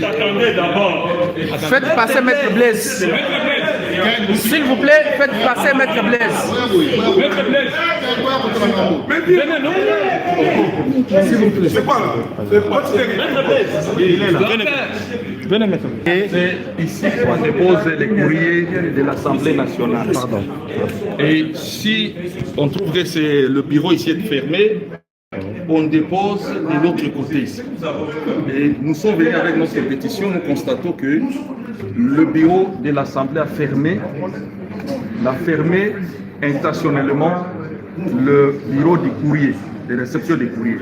Attendez d'abord. Faites passer Maître Blaise. S'il vous plaît, faites passer Maître Blaise. Maître Blaise. Venez, non? S'il vous plaît. C'est quoi là? Maître Blaise. Il est là. Venez, Maître. Et ici, on dépose les courriers de l'Assemblée nationale. Pardon. Et si on trouve que le bureau ici est fermé, on dépose de l'autre côté ici. Et nous sommes venus avec notre pétition, nous constatons que le bureau de l'Assemblée a fermé intentionnellement le bureau du courrier, de réception des courriers.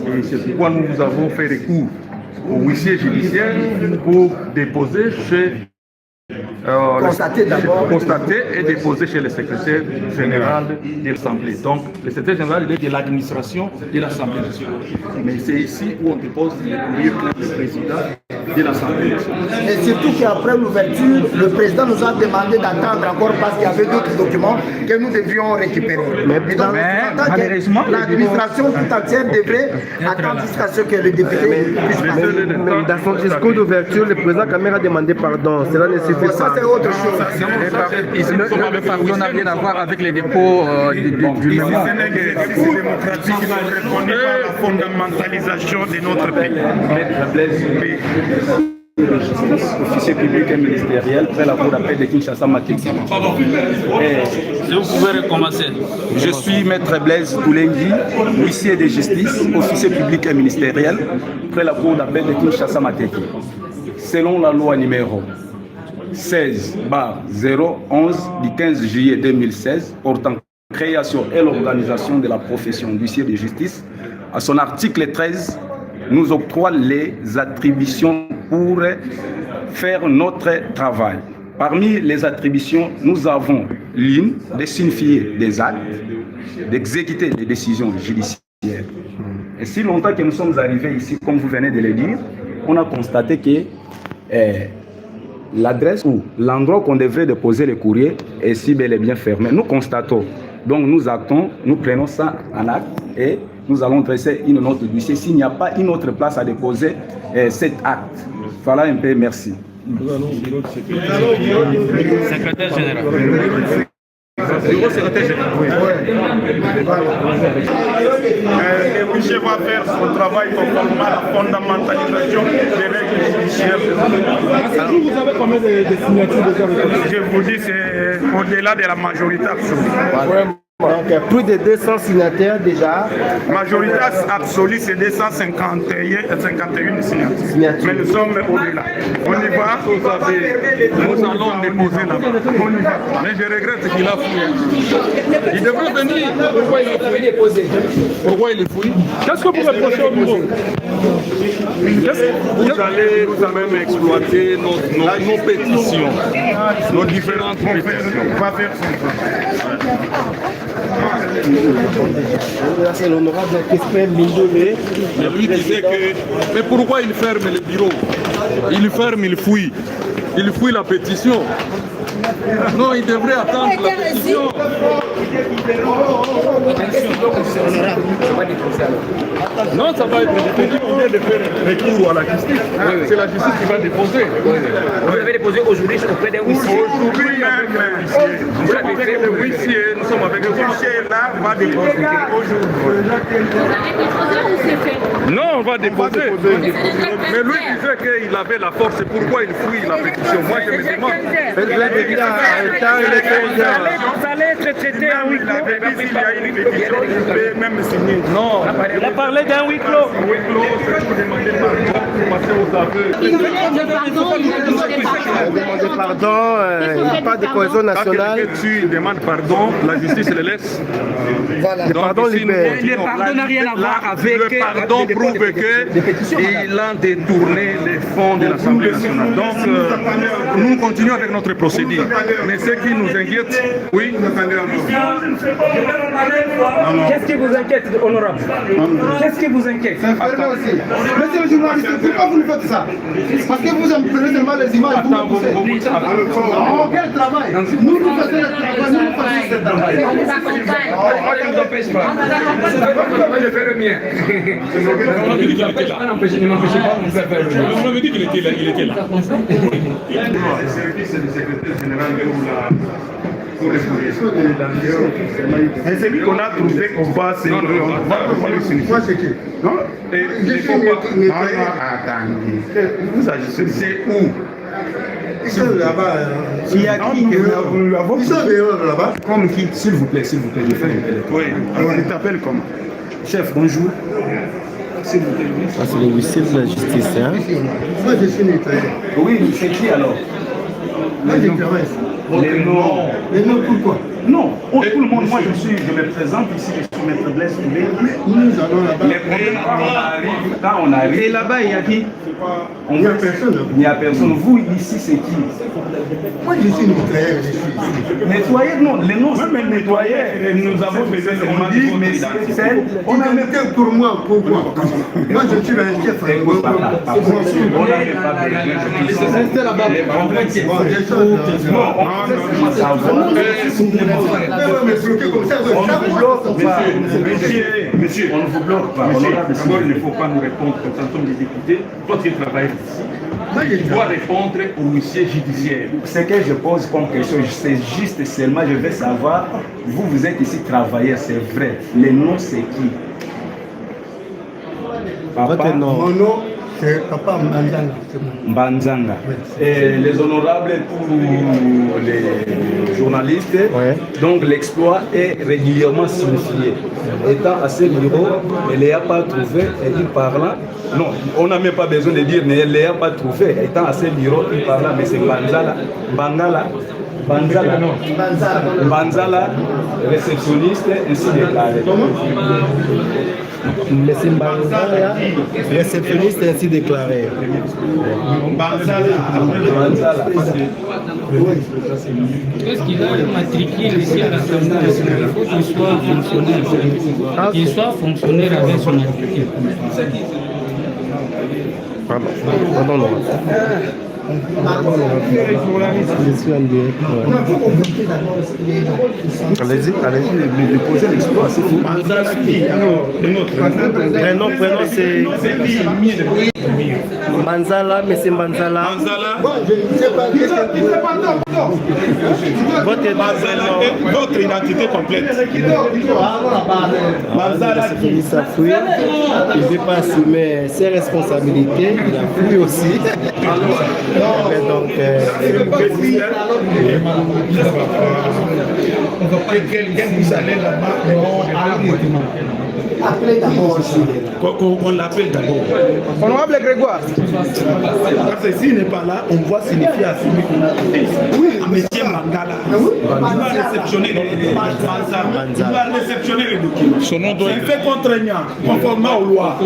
Et c'est pourquoi nous avons fait recours au huissier judiciaire pour déposer chez constater et déposer chez le secrétaire général de l'Assemblée. Donc, le secrétaire général il est de l'administration de l'Assemblée nationale. Mais c'est ici où on dépose les courriers du président de l'Assemblée nationale. Et surtout qu'après l'ouverture, le président nous a demandé d'attendre encore parce qu'il y avait d'autres documents que nous devions récupérer. Mais malheureusement, l'administration tout entière devrait attendre jusqu'à ce que le député puisse passer. Mais dans son discours d'ouverture, le président Kamer a demandé pardon. Cela ne suffit pas. C'est autre chose. Le pardon n'a rien à voir avec les dépôts du mémoire. C'est démocratique qui va répondre à la fondamentalisation de notre pays. Officier public et ministériel près la cour d'appel de Kinshasa Matiki. Si vous pouvez recommencer. Je suis Maître Blaise Toulengi, huissier de justice, officier public et ministériel près la cour d'appel de Kinshasa Matiki. Selon la loi numéro 16/011 du 15 juillet 2016 portant création et l'organisation de la profession d'huissier de justice, à son article 13, nous octroie les attributions pour faire notre travail. Parmi les attributions, nous avons l'une de signifier des actes, d'exécuter des décisions judiciaires. Et si longtemps que nous sommes arrivés ici, comme vous venez de le dire, on a constaté que l'adresse ou l'endroit qu'on devrait déposer le courrier est si bel et bien fermé. Nous constatons, donc nous actons, nous prenons ça en acte et nous allons dresser une note d'huissier s'il n'y a pas une autre place à déposer cet acte. Voilà un peu, merci. Secrétaire général. Le huissier va faire son travail conformément à la fondamentalisation des règles judiciaires. Vous avez combien de signatures déjà recueillies? Je vous dis, c'est au-delà de la majorité absolue. Donc, plus de 200 signataires déjà. Majorité absolue, c'est 251 signatures. Mais nous sommes au-delà. On y va. Nous allons déposer là-bas. Mais je regrette qu'il a fouillé. Il devrait venir. Pourquoi il a fouillé? Pourquoi il est fouillé? Qu'est-ce que vous reprochez au bureau? Vous allez quand même exploiter nos pétitions, nos différentes pétitions. On va faire son C'est l'honorable Crispin Mindolé. Mais lui disait que... Mais pourquoi il ferme les bureaux? Il ferme, il fouille. Il fouille la pétition. Non, il devrait attendre la pétition. Non, ça va être déposé. On vient de faire recours à la justice. C'est la justice qui va déposer. Vous avez déposé aujourd'hui auprès d'un huissier. Aujourd'hui même, Nous sommes avec le huissier. Nous sommes avec le huissier. là va déposer aujourd'hui. Non, on va déposer. Mais lui disait qu'il avait la force. C'est pourquoi il fouille la pétition. Moi, je me demande. Vous allez être traité en huis clos. Il y a une pétition, il peut même signer. Non. Il a parlé d'un huis clos. Oui, clos, c'est pour demander pardon, pour passer aux aveux. Demander pardon, il n'y a pas de cohésion nationale. Quand tu demandes pardon, la justice le laisse. Voilà. Le pardon libère. Le pardon n'a rien à voir avec... Le pardon prouve qu'il a détourné les fonds de l'Assemblée nationale. Donc, nous continuons avec notre procédure. Mais ce qui nous inquiète, oui, Qu'est-ce qui vous inquiète, honorable? Qu'est-ce qui vous inquiète? Monsieur le journaliste, pourquoi vous nous faites ça? Parce que vous prenez seulement les images, vous me poussez. Non, quel travail? Nous faisons le travail, nous faisons ce travail. On ne vous empêche pas. Je fais le mien. Ne m'empêchez pas, on peut faire le mien. On m'avait dit qu'il était là. Il était là. Le service du secrétaire général pour les et celui qu'on a trouvé au bas, c'est on va le signifier. Moi, c'est qui? Non, il ne faut pas. Non, attendez. Vous agissez, c'est où? Ils sont là-bas. Il y a qui? Ils sont dehors là-bas. Comme qui? S'il vous plaît, je fais une télé. Oui, alors il t'appelle comment? Chef, bonjour. S'il vous plaît. C'est le huissier de la justice, hein? Moi, je suis nettoyé. Oui, c'est qui alors? Moi, je travaille. Les noms. Les noms, pourquoi? Non, tout le monde, moi je me présente ici, je suis Maître Blaise Toulé. Nous allons là-bas. Les problèmes quand on arrive. Et là-bas, il y a qui? Il n'y a personne. Il n'y a personne. Vous, ici, c'est qui? Moi, je suis nettoyé, je suis ici. Nettoyer, non, les noms. Même nettoyer, nous avons besoin de On dit, mais c'est. On a nettoyé pour moi, pourquoi? Moi, je suis un chef. Écoute, papa, on n'avait pas besoin. Restez là-bas. Monsieur, on ne vous bloque pas. D'abord, il ne faut pas nous répondre comme ça, nous sommes des députés. Toi, tu travailles ici. Tu dois répondre au huissier judiciaire. Ce que je pose comme question, c'est juste seulement, je veux savoir, vous êtes ici travailleur, c'est vrai. Les noms, c'est qui? Papa, Mon nom, c'est Papa Mbanzanga. Mbanzanga. Et les honorables pour les journalistes, donc l'exploit est régulièrement signifié. Étant à ce bureau, elle ne l'a pas trouvé, et il parlant. Non, on n'a même pas besoin de dire, mais elle ne l'a pas trouvé. Étant à ce bureau, il parlant, mais c'est Mbanzala. Banzala, réceptionniste, ainsi déclaré. Monsieur Mbanzala, réceptionniste ainsi déclaré. Est-ce qu'il a un matricule ici à l'Assemblée nationale? Il faut qu'il soit fonctionnaire. Qu'il soit fonctionnaire avec son matricule. Pardon, non. Je suis en direct. Allez-y. Déposer l'exploit, c'est tout. Prénom, c'est Mbanzala, monsieur Mbanzala. Votre identité complète. Mbanzala qui s'affuit, il ne veut pas assumer ses responsabilités, il a fui aussi. Donc, Quelqu'un puisse aller là-bas. Appelez d'abord aussi. On l'appelle d'abord. Honorable Grégoire. Parce que s'il n'est pas là, on va signifier à celui qu'on a trouvé. Oui, monsieur Mangala. Il va réceptionner les documents. Son nom doit être fait contraignant, conformément aux lois.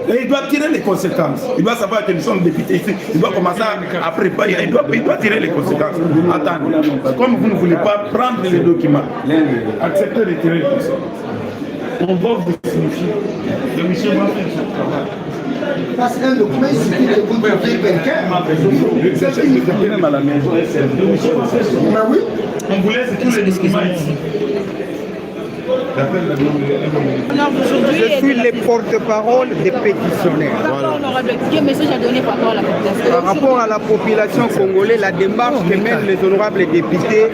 Et il doit tirer les conséquences. Il doit savoir que nous sommes députés ici. Il doit commencer à préparer. Il doit tirer les conséquences. Attendez. Comme vous ne voulez pas prendre les documents, acceptez de tirer les conséquences. On va vous signifier. Le monsieur va faire son travail. Parce qu'un document, il suffit de vous trouver quelqu'un. Même à la maison, Mais oui. On vous laisse tous les documents ici. Je suis le porte-parole des pétitionnaires. Quel message a donné par rapport à la population? Par rapport à la population congolaise, la démarche que mènent les honorables députés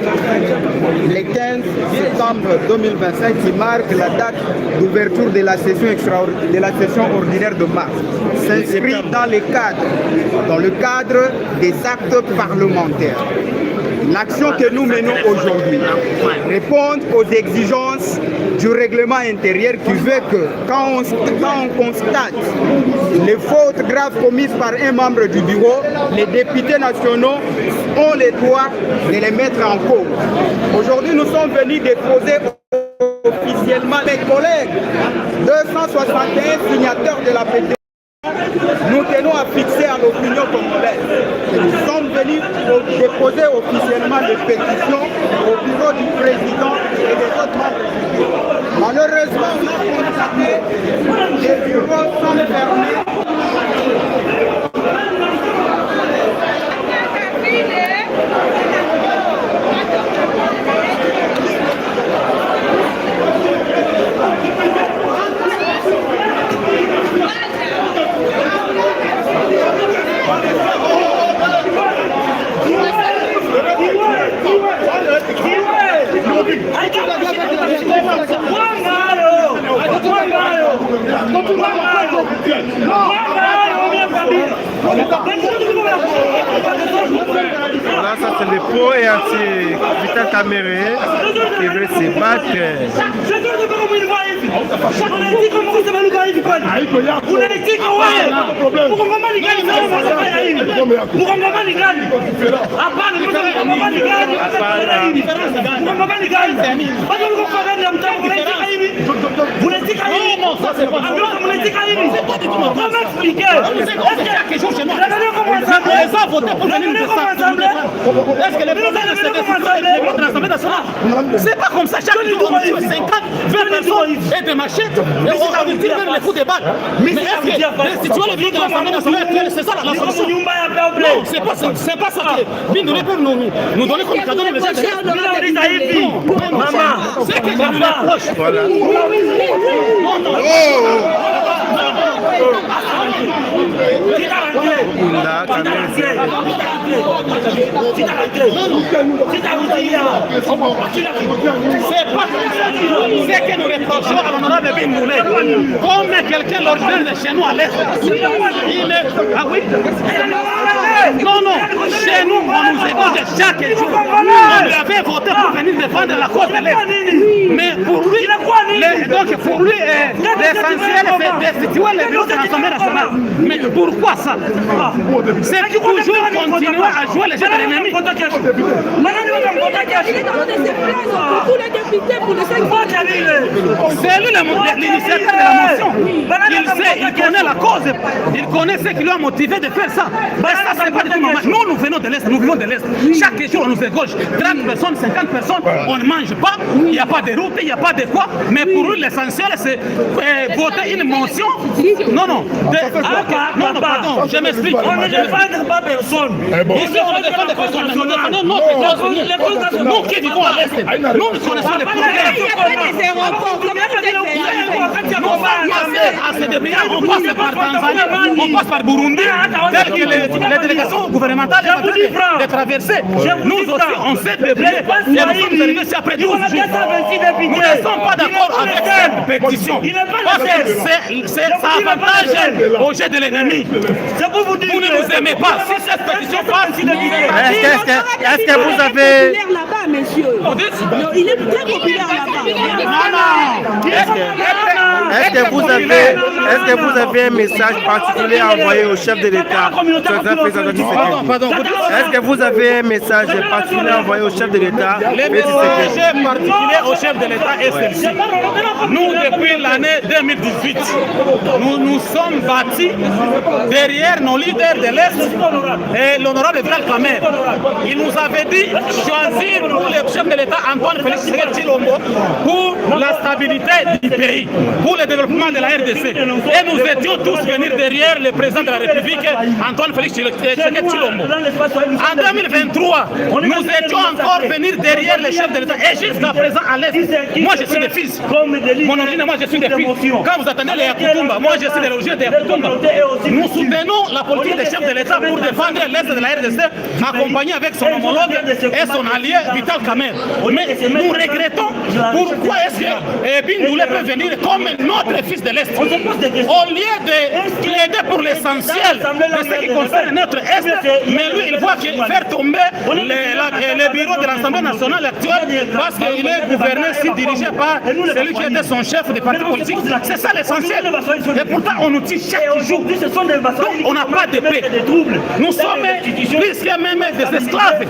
le 15 septembre 2025 qui marque la date d'ouverture de la session ordinaire de mars s'inscrit dans le cadre des actes parlementaires. L'action que nous menons aujourd'hui répond aux exigences du règlement intérieur qui veut que quand on constate les fautes graves commises par un membre du bureau, les députés nationaux ont le droit de les mettre en cause. Aujourd'hui, nous sommes venus déposer officiellement mes collègues, 261 signataires de la pétition. Nous tenons à fixer à l'opinion congolaise que nous sommes venus déposer officiellement les pétitions au bureau du président et des autres membres du bureau. Malheureusement, on a constaté que les bureaux sont fermés. Voilà, ça c'est le pot et anti-Vital Kamere qui veut se battre. C'est pas comme ça, chaque jour on tue 50, 20 personnes et des machettes, et on tire même les coups de balle. Mais est-ce que restituer les biens de l'Assemblée nationale, c'est ça la solution? Non, c'est pas ça que Bindoulé peut nous donner comme cadeau le message. Maman, c'est que je lui approche. Voilà. C'est que nous reprochons à l'honorable Bindoulé. Comme quelqu'un l'ordinaire de chez nous à l'Est. Ah oui? Non, non, chez nous, on nous écoute chaque jour. On lui avait voté pour venir défendre la cause de l'Est. Mais pour lui, l'essentiel, c'est destituer les bureaux de l'Assemblée nationale. Mais pourquoi ça? C'est toujours continuer à jouer les jeux de l'ennemi. C'est lui l'initiateur de la motion. Il connaît la cause. Il connaît ce qui lui a motivé de faire ça. Nous, nous venons de l'Est, nous vivons de l'Est. Chaque jour, on nous égorge 30 personnes, 50 personnes, on ne mange pas, il n'y a pas de route, il n'y a pas de quoi. Mais pour lui, l'essentiel, c'est voter une motion. Non, non. Non, pardon, je m'explique. On ne défend pas personne. Ici, on ne défend pas personne. Nous défendons notre cause. Nous qui vivons à l'Est, nous connaissons les problèmes. On passe par Tanzanie, on passe par Burundi, tel que les délégations gouvernementales de traverser. Nous aussi, on s'est débrouillé et nous sommes arrivés ici après 12 jours. Nous ne sommes pas d'accord avec cette pétition parce que ça avantage au jet de l'ennemi. Vous ne nous aimez pas. Si cette pétition passe, est-ce que vous avez... là-bas, monsieur. Il est très populaire là-bas. Est-ce que vous avez un message particulier à envoyer au chef de l'État? Est-ce que vous avez un message particulier à envoyer au chef de l'État? Le message particulier au chef de l'État est celle-ci. Nous, depuis l'année 2018, nous sommes bâtis derrière nos leaders de l'Est et l'honorable Vital Kamere. Il nous avait dit choisir pour le chef de l'État Antoine Félix Tshisekedi Tshilombo pour la stabilité du pays, pour le développement de la RDC. Et nous étions tous venus derrière le président de la République, Antoine Félix Tshisekedi Tshilombo. En 2023, nous étions encore venus derrière le chef de l'État. Et jusqu'à présent, à l'Est, moi je suis des fils. Mon origine, moi je suis des fils. Quand vous attendez les Yakutumba, moi je suis de l'origine des Yakutumba. Nous soutenons la politique des chefs de l'État pour défendre l'Est de la RDC, accompagné avec son homologue et son allié Vital Kamere. Mais nous regrettons pourquoi est-ce que Bindoulé peut venir comme notre fils de l'Est. Au lieu de plaider pour l'essentiel de ce qui concerne notre Est, mais lui il voit qu'il faire tomber le bureau de l'Assemblée nationale actuelle parce qu'il est gouverné, si dirigé par celui qui était son chef des partis politiques. C'est ça l'essentiel. Et pourtant on nous tue chaque jour. Donc on n'a pas de paix. Nous sommes plus que même des esclaves.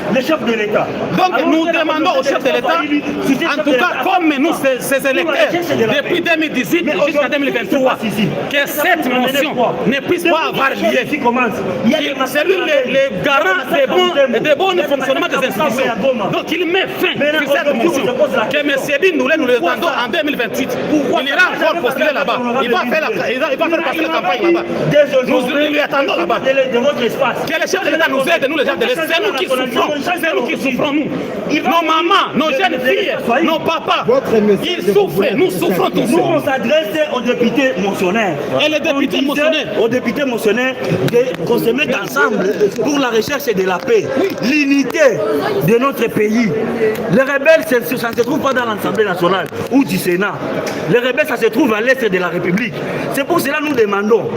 Donc nous demandons au chef de l'État, en tout cas comme nous ces électeurs, depuis 2018, jusqu'à 2023 que cette motion ne puisse pas avoir lieu. C'est lui le garant des bons fonctionnements des institutions. Donc il met fin sur cette motion. Que M. Bindoulé, nous le attendons en 2028. Il ira encore postuler là-bas. Il va faire passer la campagne là-bas. Nous lui attendons là-bas. Que les chefs de l'État nous aident, nous les chefs de l'État. C'est nous qui souffrons. C'est nous qui souffrons, nous. Nos mamans, nos jeunes filles, nos papas, ils souffrent. Nous souffrons tous. Nous, on s'adresse aux députés motionnaires. Et les députés motionnaires. Aux députés motionnaires qu'on se mette ensemble pour la recherche de la paix, l'unité de notre pays. Les rebelles, ça ne se trouve pas dans l'Assemblée nationale ou du Sénat. Les rebelles, ça se trouve à l'est de la République. C'est pour cela que nous demandons,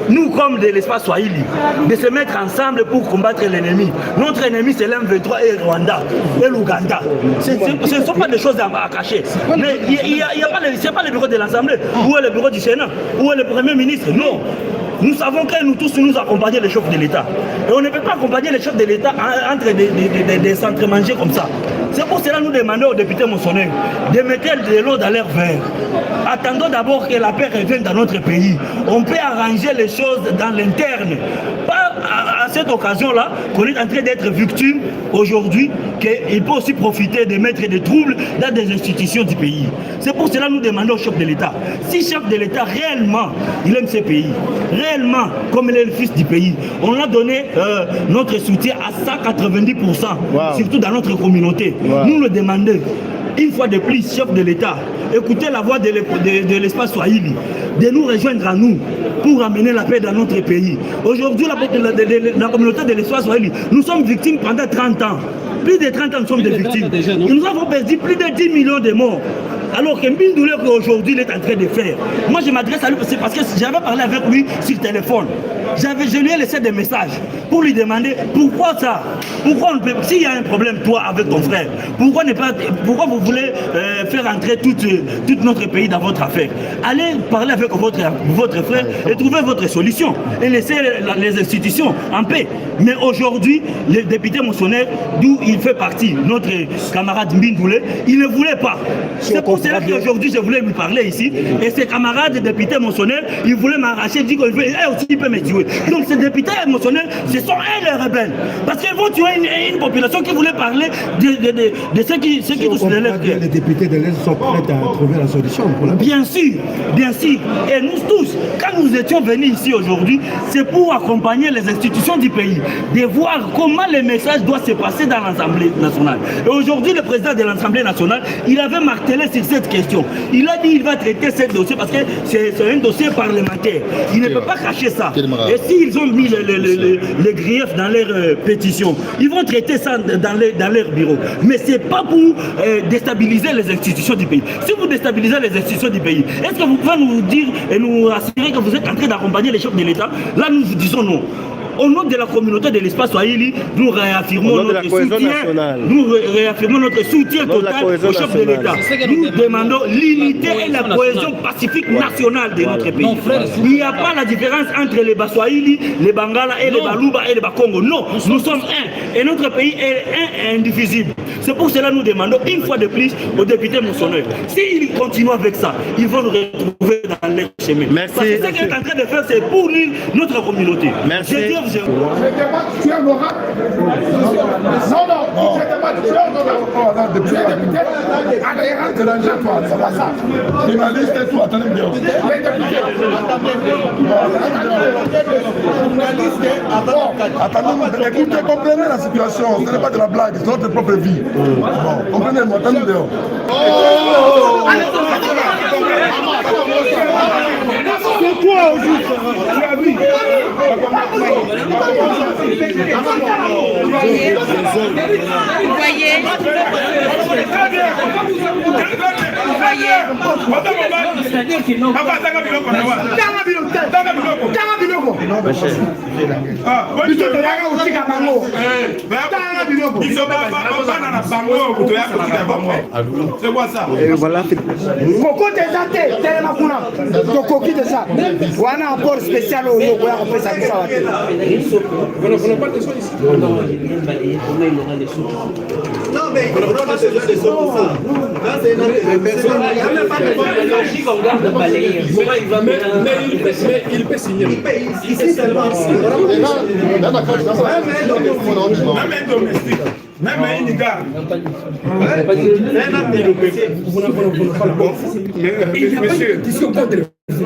nous comme de l'espace Swahili, de se mettre ensemble pour combattre l'ennemi. Notre ennemi, c'est l'M23 et le Rwanda et l'Ouganda. Ce ne sont pas des choses à cacher. Mais il n'y a pas le bureau de l'Assemblée, où est le bureau du Sénat, où est le Premier ministre. Non. Nous savons que nous tous, nous accompagnons les chefs de l'État. Et on ne peut pas accompagner les chefs de l'État entre des centres mangés comme ça. C'est pour cela que nous demandons aux députés moissonneurs de mettre de l'eau dans leur verre. Attendons d'abord que la paix revienne dans notre pays. On peut arranger les choses dans l'interne. Pas à cette occasion-là qu'on est en train d'être victime aujourd'hui, qu'il peut aussi profiter de mettre des troubles dans des institutions du pays. C'est pour cela que nous demandons au chef de l'État. Si le chef de l'État réellement, il aime ce pays, réellement, comme il est le fils du pays, on a donné notre soutien à 190%, surtout dans notre communauté. Nous le demandons, une fois de plus, chef de l'État, écoutez la voix de l'espace Swahili, de nous rejoindre à nous pour amener la paix dans notre pays. Aujourd'hui, la communauté de l'espace Swahili, nous sommes victimes pendant 30 ans. Plus de 30 ans, nous sommes des victimes. Nous avons perdu plus de 10 millions de morts. Alors que Bindoulé qu'aujourd'hui il est en train de faire. Moi je m'adresse à lui parce que j'avais parlé avec lui sur téléphone. Je lui ai laissé des messages pour lui demander pourquoi ça. Pourquoi on peut, s'il y a un problème toi avec ton frère, pourquoi vous voulez faire entrer tout notre pays dans votre affaire. Allez parler avec votre frère et trouver votre solution et laisser les institutions en paix. Mais aujourd'hui, le député motionnaire, d'où il fait partie, notre camarade Bindoulé, il ne voulait pas. C'est pour cela qu'aujourd'hui je voulais lui parler ici. Et ses camarades députés motionnaires, ils voulaient m'arracher, dire qu'il peut me tuer. Donc ces députés motionnaires, ce sont eux les rebelles. Parce qu'ils vont tuer une population qui voulait parler de ceux qui touchent les lèvres. Les députés de l'Est sont prêts à trouver la solution pour la paix. Bien sûr, bien sûr. Et nous tous, quand nous étions venus ici aujourd'hui, c'est pour accompagner les institutions du pays, de voir comment les messages doivent se passer dans l'Assemblée nationale. Et aujourd'hui, le président de l'Assemblée nationale, il avait martelé sur cette question. Il a dit qu'il va traiter ce dossier parce que c'est un dossier parlementaire. Il ne peut pas cacher ça. Et s'ils ont mis les griefs dans leur pétition, ils vont traiter ça dans leur bureau. Mais ce n'est pas pour déstabiliser les institutions du pays. Si vous déstabilisez les institutions du pays, est-ce que vous pouvez nous dire et nous assurer que vous êtes en train d'accompagner les chefs de l'État? Là, nous vous disons non. Au nom de la communauté de l'espace Swahili, nous réaffirmons notre soutien total au chef de l'État. Nous demandons l'unité et la cohésion pacifique nationale de notre pays. Il n'y a pas la différence entre les Baswahili, les Bangala et les Baluba et les Bakongo. Non, nous sommes un. Et notre pays est un et indivisible. C'est pour cela que nous demandons une fois de plus aux députés moissonneurs. S'ils continuent avec ça, ils vont nous retrouver dans leur chemin. Merci. Parce que ce qu'ils sont en train de faire, c'est pour notre communauté. Merci. Tu es moral. Non, tu es député adhérent de l'Angleterre, c'est pas ça. Journaliste et tout, attendez bien. Attendez, écoutez, comprenez la situation, ce n'est pas de la blague, c'est notre propre vie. Bon, comprenez-moi, attendez dehors. C'est quoi au juste? Tu as vu? C'est-à-dire qu'ils n'ont pas... C'est quoi ça? Voilà. Coco déjà tellement kuna. Coco déjà. Wana apport spécial au Yogo ya après ça ça. On n'a pas de sous ici. Non mais on n'a pas de sous pour ça. Là c'est mais il peut signer. Ici seulement. Même un domestique. Même un gars.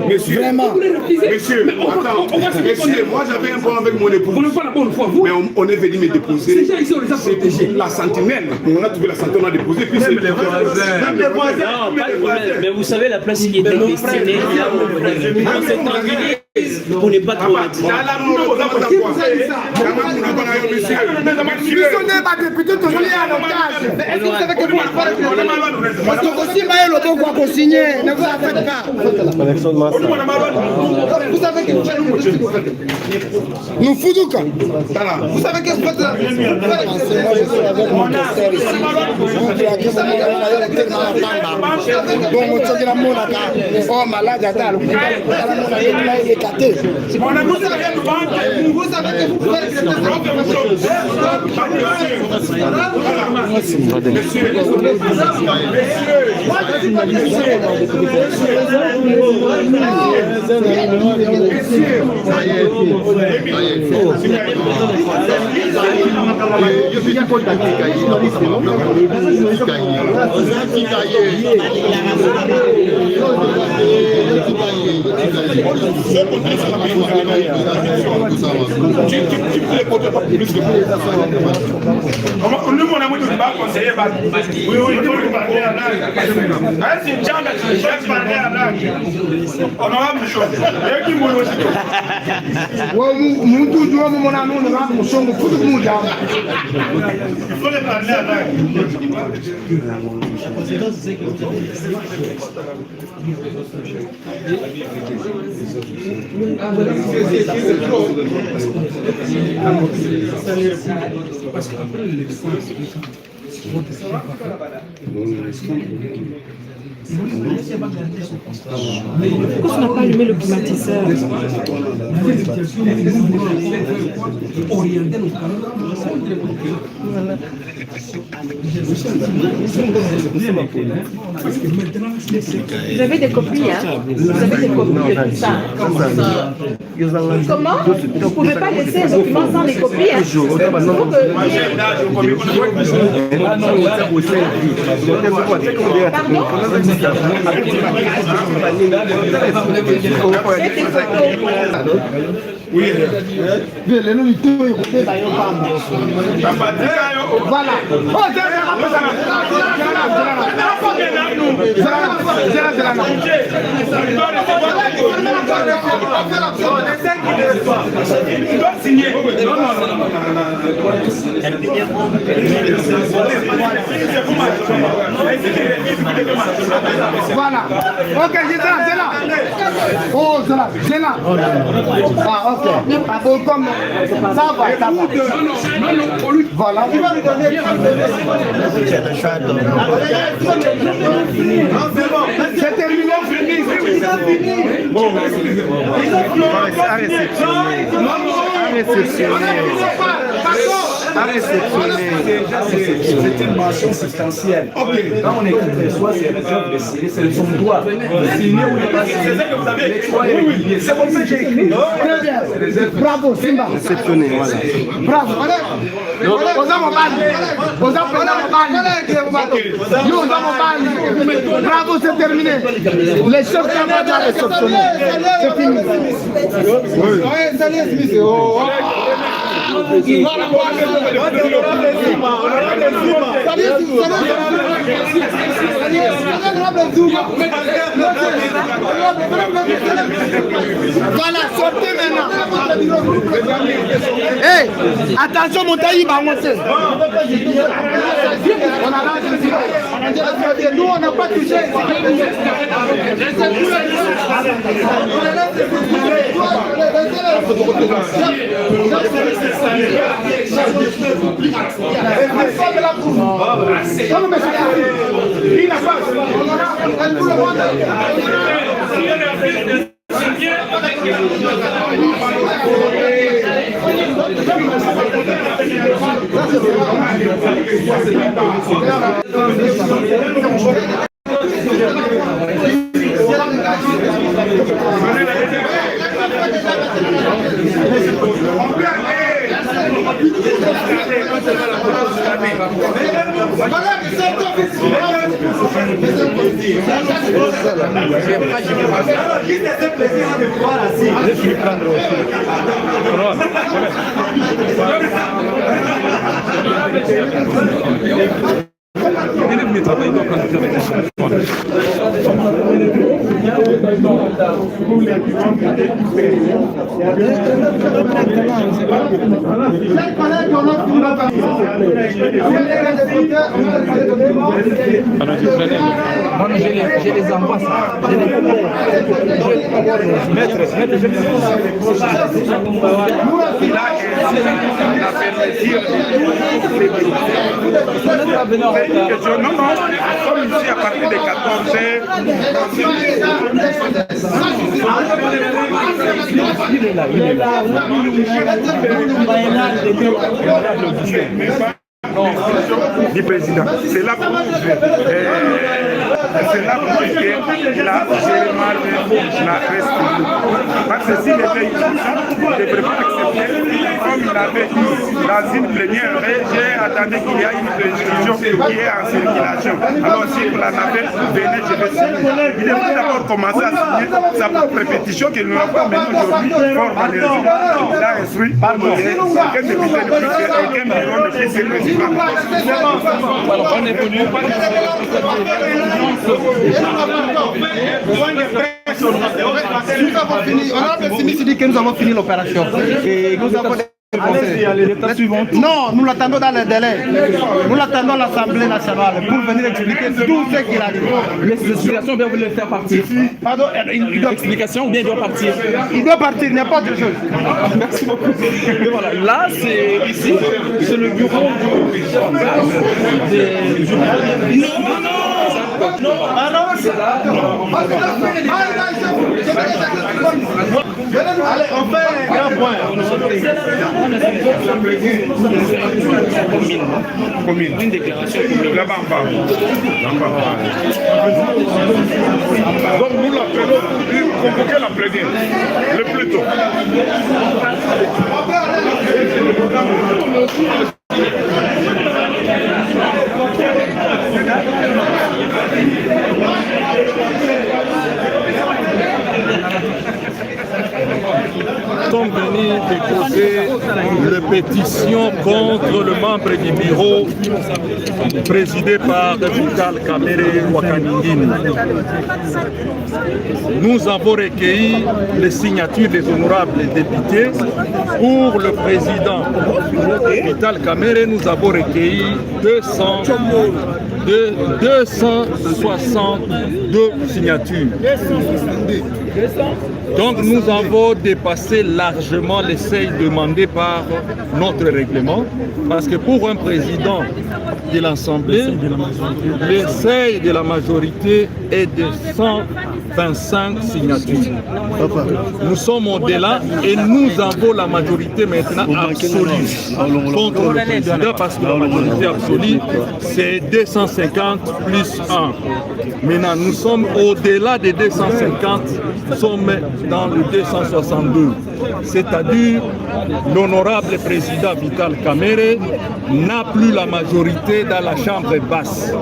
Monsieur, vraiment. Monsieur, attends, monsieur, moi j'avais un problème avec mon époux. Mais on est venu me déposer. C'est la sentinelle. On a trouvé la sentinelle, on a déposé. Puis c'est les voisins. Mais vous savez, la place qui était destinée pour ne pas trop ma député toujours à l'otage. Est-ce que vous savez que vous aussi Maël Odogo a signé? Ne vous en faites pas. Vous savez que nous foutons quand vous savez que moi je suis avec mon docteur ici. Bon, on la mona oh malade à tal. Vous savez que vous pouvez Pourquoi tu n'as pas allumé le climatiseur? Vous avez des copies, hein? Vous avez des copies de tout ça. Comment? Vous ne pouvez pas laisser un document sans les copies, hein? Pardon? Oui. Voilà. Voilà. Ok, c'est là. Oh, c'est là. Ah, ok. Ah, bon, comme ça va. Voilà. Tu vas lui donner. C'est terminé. Bon, à réceptionner. C'est une mention substantielle. Quand on écrit les choix, c'est réserve de signer, c'est son droit. Signer ou ne pas signer. Les choix irréguliers. C'est comme ça que j'ai écrit. Très bien. Bravo, Simba. Réceptionner, voilà. Bravo. Bravo, c'est terminé. Les chefs de la réceptionner. C'est fini. Voilà, sortez maintenant. Hey, attention, mon taille va monter. Nous, on n'a pas touché. Je les envoie ça. Non, comme ici à partir de 14 heures. Il est là. Non, du président. C'est la preuve. C'est la preuve qu'il a géré mal la presse publique. Parce que s'il était ici, il ne devrait pas accepter. Comme il avait dit dans une première, j'ai attendu qu'il y ait une prescription qui est en circulation. Alors si vous la navette, venez, je vais signer. Il devrait d'abord commencer à signer sa propre répétition qu'il ne l'a pas mené aujourd'hui. Fort malheureusement, il a instruit. Aucun député ne peut faire, aucun bureau ne peut faire président. On est venu. Nous avons fini l'opération. Et nous avons non, nous l'attendons dans le délai. Nous l'attendons à l'Assemblée nationale pour venir expliquer tout ce qu'il a dit. L'explication, bien vous le faire partir. Pardon, il doit explication ou bien il doit partir. Il doit partir, n'importe quelle chose. Merci beaucoup. Et voilà, là c'est ici, c'est le bureau des Allez, on fait un grand point. Commune. Une déclaration commune. Là-bas en bas. Donc nous l'appelons pour convoquer la plénière le plus tôt. Nous sommes venus déposer la pétition contre le membre du bureau présidé par Vital Kamerhe Wakaningini. Nous avons recueilli les signatures des honorables députés. Pour le président Vital Kamerhe, nous avons recueilli 262 signatures. Donc nous avons dépassé largement les seuils demandés par notre règlement, parce que pour un président de l'Assemblée, le seuil de la majorité est de 125 signatures. Nous sommes au-delà et nous avons la majorité maintenant absolue contre le président, parce que la majorité absolue c'est 250 plus 1. Maintenant nous sommes au-delà des 250, nous sommes dans le 262. C'est-à-dire l'honorable président Vital Kamerhe n'a plus la majorité dans la chambre basse.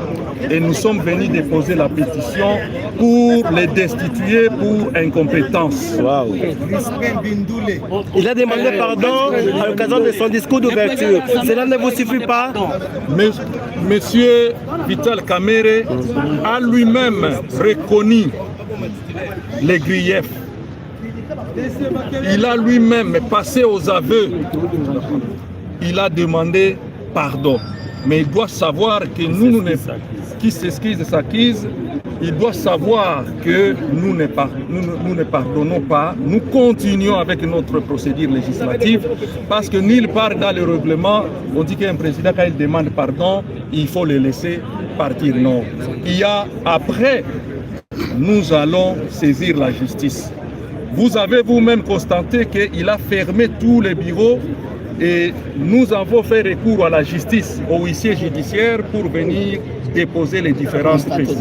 et nous sommes venus déposer la pétition pour les destituer pour incompétence. Il a demandé pardon à l'occasion de son discours d'ouverture. Cela ne vous suffit pas? Monsieur Vital Kamerhe a lui-même reconnu les griefs. Il a lui-même passé aux aveux. Il a demandé pardon. Mais il doit savoir que nous qui s'excuse, il doit savoir que nous ne pardonnons pas. Nous continuons avec notre procédure législative parce que nulle part dans le règlement, on dit qu'un président, quand il demande pardon, il faut le laisser partir. Non. Il y a après, nous allons saisir la justice. Vous avez vous-même constaté qu'il a fermé tous les bureaux et nous avons fait recours à la justice, au huissier judiciaire pour venir déposer les différentes pièces.